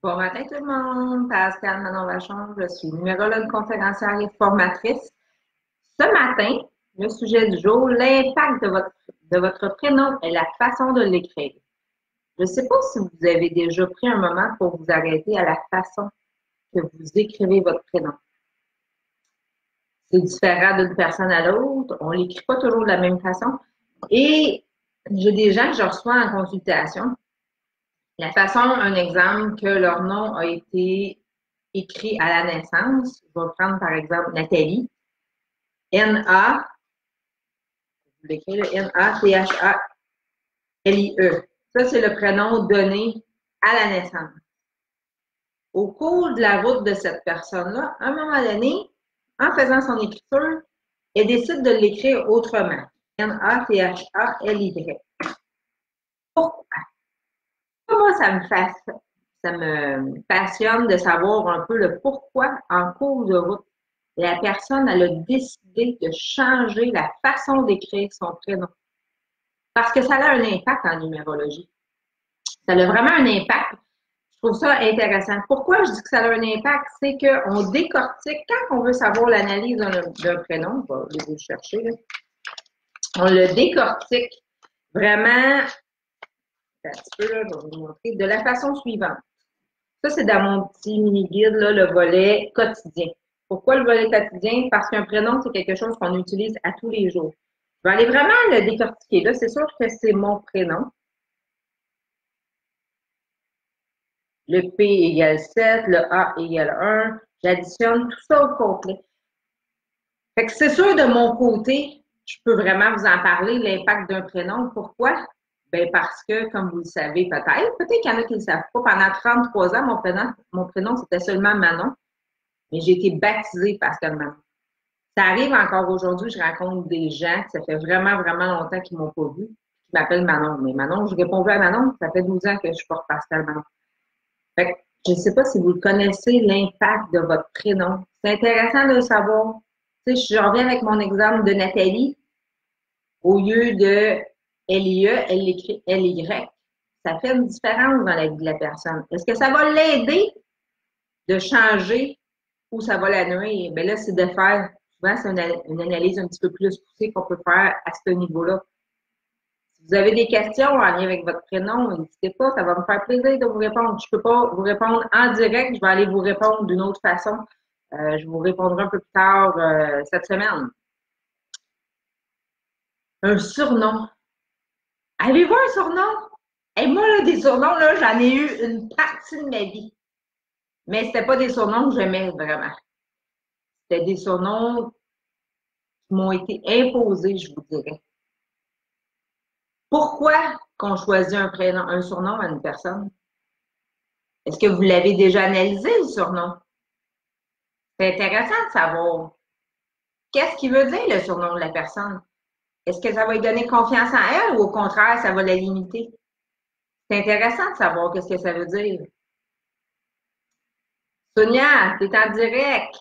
Bon matin tout le monde, Pascal Manon Vachon, je suis numérologue conférencière et formatrice. Ce matin, le sujet du jour, l'impact de votre prénom et la façon de l'écrire. Je ne sais pas si vous avez déjà pris un moment pour vous arrêter à la façon que vous écrivez votre prénom. C'est différent d'une personne à l'autre, on ne l'écrit pas toujours de la même façon. Et j'ai des gens que je reçois en consultation. La façon, un exemple, que leur nom a été écrit à la naissance, je vais prendre par exemple Nathalie, N-A, vous l'écrivez, N-A-T-H-A-L-I-E. Ça, c'est le prénom donné à la naissance. Au cours de la route de cette personne-là, à un moment donné, en faisant son écriture, elle décide de l'écrire autrement. N-A-T-H-A-L-Y. Pourquoi? Moi, ça me passionne de savoir un peu le pourquoi en cours de route. La personne, elle a décidé de changer la façon d'écrire son prénom. Parce que ça a un impact en numérologie. Ça a vraiment un impact. Je trouve ça intéressant. Pourquoi je dis que ça a un impact? C'est qu'on décortique, quand on veut savoir l'analyse d'un prénom, je vais aller vous le chercher, là. On le décortique vraiment, un petit peu, là, je vais vous montrer, de la façon suivante. Ça, c'est dans mon petit mini-guide, là, le volet quotidien. Pourquoi le volet quotidien? Parce qu'un prénom, c'est quelque chose qu'on utilise à tous les jours. Je vais aller vraiment le décortiquer. Là, c'est sûr que c'est mon prénom. Le P égale 7, le A égale 1. J'additionne tout ça au complet. Fait que c'est sûr, de mon côté, je peux vraiment vous en parler, l'impact d'un prénom. Pourquoi? Ben parce que, comme vous le savez peut-être qu'il y en a qui ne le savent pas, pendant 33 ans, mon prénom c'était seulement Manon, mais j'ai été baptisée Pascal Manon. Ça arrive encore aujourd'hui, je rencontre des gens, ça fait vraiment, vraiment longtemps qu'ils ne m'ont pas vu, qui m'appellent Manon. Mais Manon, je réponds plus à Manon, ça fait 12 ans que je porte Pascal Manon. Fait que, je ne sais pas si vous connaissez l'impact de votre prénom. C'est intéressant de le savoir. Tu sais, je reviens avec mon exemple de Nathalie. Au lieu de L-I-E, elle écrit L-Y. Ça fait une différence dans la vie de la personne. Est-ce que ça va l'aider de changer ou ça va la nuire? Bien là, c'est de faire, souvent, c'est une analyse un petit peu plus poussée qu'on peut faire à ce niveau-là. Si vous avez des questions en lien avec votre prénom, n'hésitez pas, ça va me faire plaisir de vous répondre. Je ne peux pas vous répondre en direct, je vais aller vous répondre d'une autre façon. Je vous répondrai un peu plus tard cette semaine. Un surnom. Avez-vous un surnom? Et moi, là, des surnoms, là, j'en ai eu une partie de ma vie. Mais c'était pas des surnoms que j'aimais vraiment. C'était des surnoms qui m'ont été imposés, je vous dirais. Pourquoi qu'on choisit un prénom, un surnom à une personne? Est-ce que vous l'avez déjà analysé, le surnom? C'est intéressant de savoir. Qu'est-ce qui veut dire le surnom de la personne? Est-ce que ça va lui donner confiance en elle ou au contraire, ça va la limiter? C'est intéressant de savoir qu'est-ce que ça veut dire. Sonia, t'es en direct.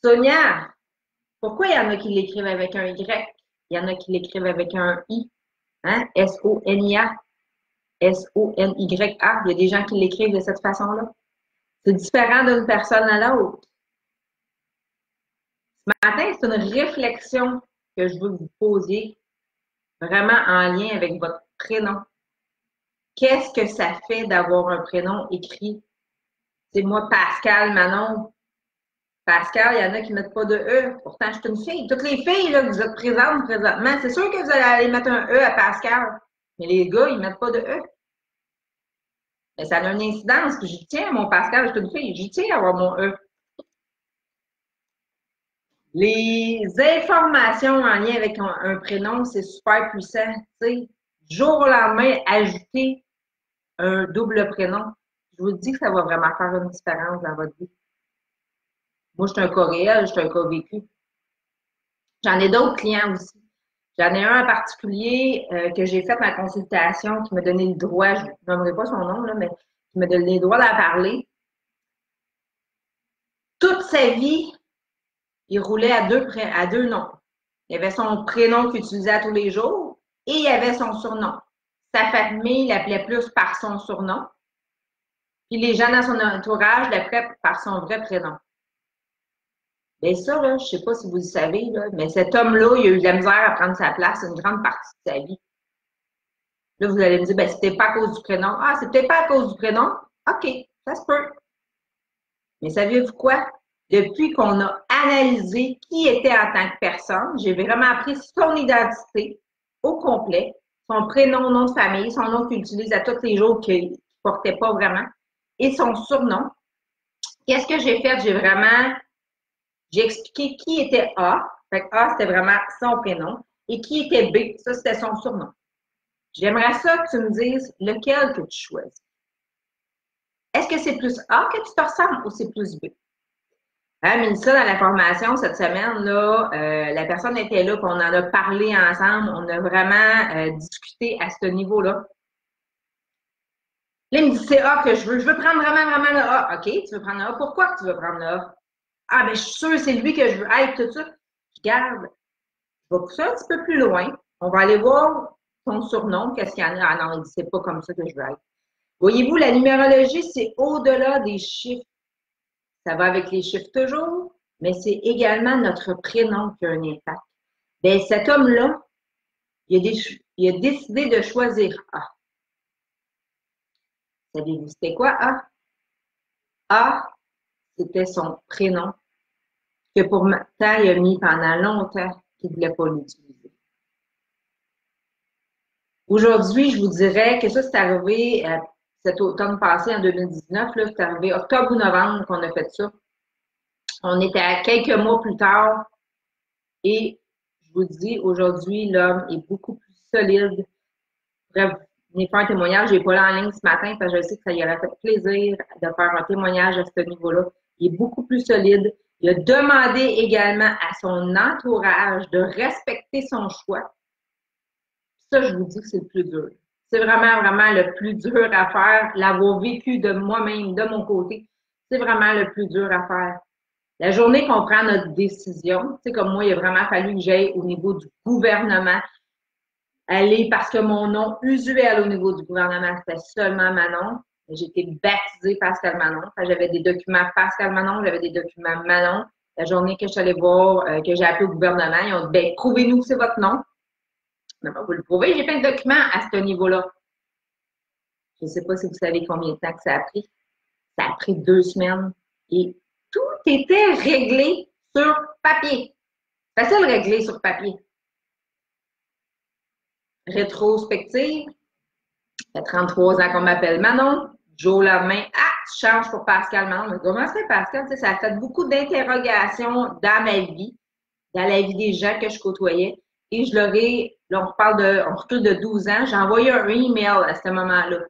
Sonia, pourquoi il y en a qui l'écrivent avec un Y? Il y en a qui l'écrivent avec un I. Hein? S-O-N-I-A. S-O-N-Y-A. Il y a des gens qui l'écrivent de cette façon-là. C'est différent d'une personne à l'autre. Ce matin, c'est une réflexion que je veux que vous posiez vraiment en lien avec votre prénom. Qu'est-ce que ça fait d'avoir un prénom écrit? C'est moi, Pascal, Manon. Pascal, il y en a qui ne mettent pas de E. Pourtant, je suis une fille. Toutes les filles là, que vous êtes présentes présentement, c'est sûr que vous allez aller mettre un E à Pascal. Mais les gars, ils ne mettent pas de E. Mais ça a une incidence. Puis j'y tiens, mon Pascal, je suis une fille. J'y tiens à avoir mon E. Les informations en lien avec un prénom, c'est super puissant. Tu sais, du jour au lendemain, ajouter un double prénom, je vous dis que ça va vraiment faire une différence dans votre vie. Moi, je suis un cas réel, je suis un cas vécu. J'en ai d'autres clients aussi. J'en ai un en particulier que j'ai fait ma consultation qui m'a donné le droit, je ne nommerai pas son nom, là, mais qui m'a donné le droit d'en parler. Toute sa vie, il roulait à deux noms. Il y avait son prénom qu'il utilisait à tous les jours et il y avait son surnom. Sa famille l'appelait plus par son surnom. Puis les gens dans son entourage l'appellent par son vrai prénom. Bien ça, là, je ne sais pas si vous le savez, là, mais cet homme-là, il a eu de la misère à prendre sa place une grande partie de sa vie. Là, vous allez me dire, ben, c'était pas à cause du prénom. Ah, c'est peut-être pas à cause du prénom. OK, ça se peut. Mais savez-vous quoi? Depuis qu'on a analysé qui était en tant que personne, j'ai vraiment appris son identité au complet, son prénom, nom de famille, son nom qu'il utilise à tous les jours qu'il ne portait pas vraiment, et son surnom. Qu'est-ce que j'ai fait? J'ai expliqué qui était A. Fait que A, c'était vraiment son prénom. Et qui était B, ça, c'était son surnom. J'aimerais ça que tu me dises lequel que tu choisis. Est-ce que c'est plus A que tu te ressembles ou c'est plus B? Hein, Mélissa, dans la formation cette semaine, là, la personne était là, puis on en a parlé ensemble, on a vraiment discuté à ce niveau-là. Là, il me dit, c'est A que je veux. Je veux prendre vraiment le A. OK, tu veux prendre le A. Pourquoi que tu veux prendre le A? Ah, ben, je suis sûre, c'est lui que je veux être, tout ça. Regarde, je vais pousser un petit peu plus loin. On va aller voir ton surnom, qu'est-ce qu'il y en a. Ah non, il dit, c'est pas comme ça que je veux être. Voyez-vous, la numérologie, c'est au-delà des chiffres. Ça va avec les chiffres toujours, mais c'est également notre prénom qui a un impact. Bien, cet homme-là, il a décidé de choisir A. Savez-vous c'était quoi A? A, c'était son prénom, que pour ma il a mis pendant longtemps qu'il ne voulait pas l'utiliser. Aujourd'hui, je vous dirais que ça, c'est arrivé cet automne passé, en 2019, là, c'est arrivé octobre ou novembre qu'on a fait ça. On était à quelques mois plus tard et je vous dis, aujourd'hui, l'homme est beaucoup plus solide. Bref, venez faire un témoignage. Je n'ai pas là en ligne ce matin parce que je sais que ça y aurait fait plaisir de faire un témoignage à ce niveau-là. Il est beaucoup plus solide. Il a demandé également à son entourage de respecter son choix. Ça, je vous dis que c'est le plus dur. C'est vraiment le plus dur à faire. L'avoir vécu de moi-même, de mon côté, c'est vraiment le plus dur à faire. La journée qu'on prend notre décision, tu sais, comme moi, il a vraiment fallu que j'aille au niveau du gouvernement, aller parce que mon nom usuel au niveau du gouvernement, c'était seulement Manon. J'ai été baptisée Pascal Manon. J'avais des documents Pascal Manon, j'avais des documents Manon. La journée que je suis allée voir, que j'ai appelé au gouvernement, ils ont dit, ben, prouvez-nous que c'est votre nom. Non, vous le prouvez, j'ai plein de documents à ce niveau-là. Je ne sais pas si vous savez combien de temps que ça a pris. Ça a pris 2 semaines. Et tout était réglé sur papier. Facile de régler sur papier. Rétrospective, ça fait 33 ans qu'on m'appelle Manon. Du jour au lendemain, ah, tu changes pour Pascal Manon. Mais comment c'est Pascal? Ça a fait beaucoup d'interrogations dans ma vie, dans la vie des gens que je côtoyais. Et je leur ai, là, on recule de 12 ans, j'ai envoyé un email à ce moment-là.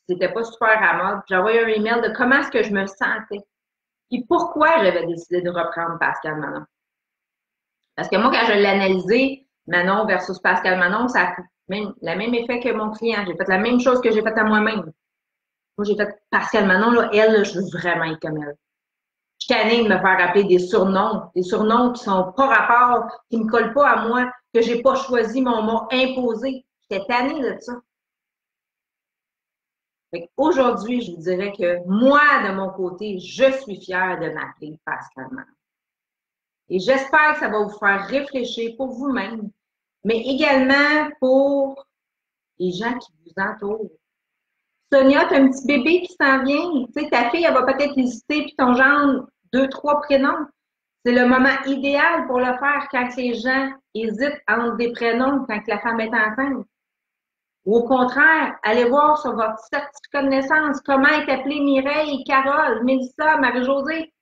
C'était pas super à mode. J'ai envoyé un email de comment est-ce que je me sentais. Puis pourquoi j'avais décidé de reprendre Pascal Manon. Parce que moi, quand je l'ai analysé, Manon versus Pascal Manon, ça a le même effet que mon client. J'ai fait la même chose que j'ai fait à moi-même. Moi, j'ai fait Pascal Manon, là, elle, là, je veux vraiment être comme elle. Je suis tannée de me faire appeler des surnoms qui sont pas rapport, qui me collent pas à moi, que j'ai pas choisi, mais on m'a imposé. J'étais tannée de ça. Aujourd'hui, je vous dirais que moi, de mon côté, je suis fière de m'appeler Pascal Manon. Et j'espère que ça va vous faire réfléchir pour vous-même, mais également pour les gens qui vous entourent. Sonia, tu as un petit bébé qui s'en vient. Tu sais, ta fille, elle va peut-être hésiter, puis ton genre, 2, 3 prénoms. C'est le moment idéal pour le faire quand les gens hésitent entre des prénoms quand la femme est enceinte. Ou au contraire, allez voir sur votre certificat de naissance comment est appelée Mireille, Carole, Mélissa, Marie-Josée.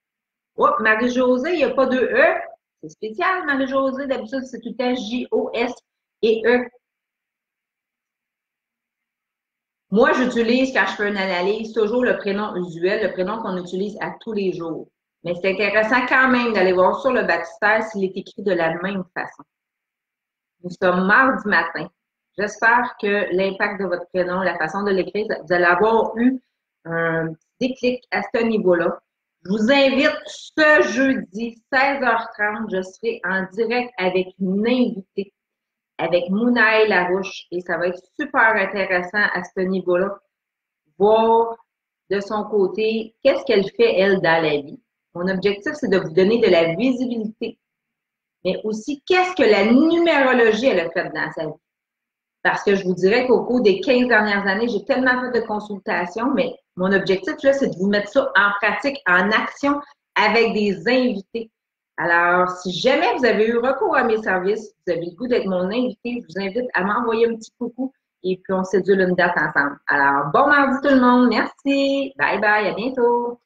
Oh, Marie-Josée, il n'y a pas de E. C'est spécial, Marie-Josée. D'habitude, c'est tout le temps J-O-S et E. Moi, j'utilise, quand je fais une analyse, toujours le prénom usuel, le prénom qu'on utilise à tous les jours. Mais c'est intéressant quand même d'aller voir sur le baptistère s'il est écrit de la même façon. Nous sommes mardi matin. J'espère que l'impact de votre prénom, la façon de l'écrire, vous allez avoir eu un déclic à ce niveau-là. Je vous invite ce jeudi, 16h30, je serai en direct avec une invitée, avec Mounaï Larouche, et ça va être super intéressant à ce niveau-là, voir de son côté, qu'est-ce qu'elle fait, elle, dans la vie. Mon objectif, c'est de vous donner de la visibilité, mais aussi qu'est-ce que la numérologie, elle a fait dans sa vie. Parce que je vous dirais qu'au cours des 15 dernières années, j'ai tellement fait de consultations, mais mon objectif, là, c'est de vous mettre ça en pratique, en action, avec des invités. Alors, si jamais vous avez eu recours à mes services, vous avez le goût d'être mon invité, je vous invite à m'envoyer un petit coucou et puis on sédule une date ensemble. Alors, bon mardi tout le monde, merci, bye bye, à bientôt.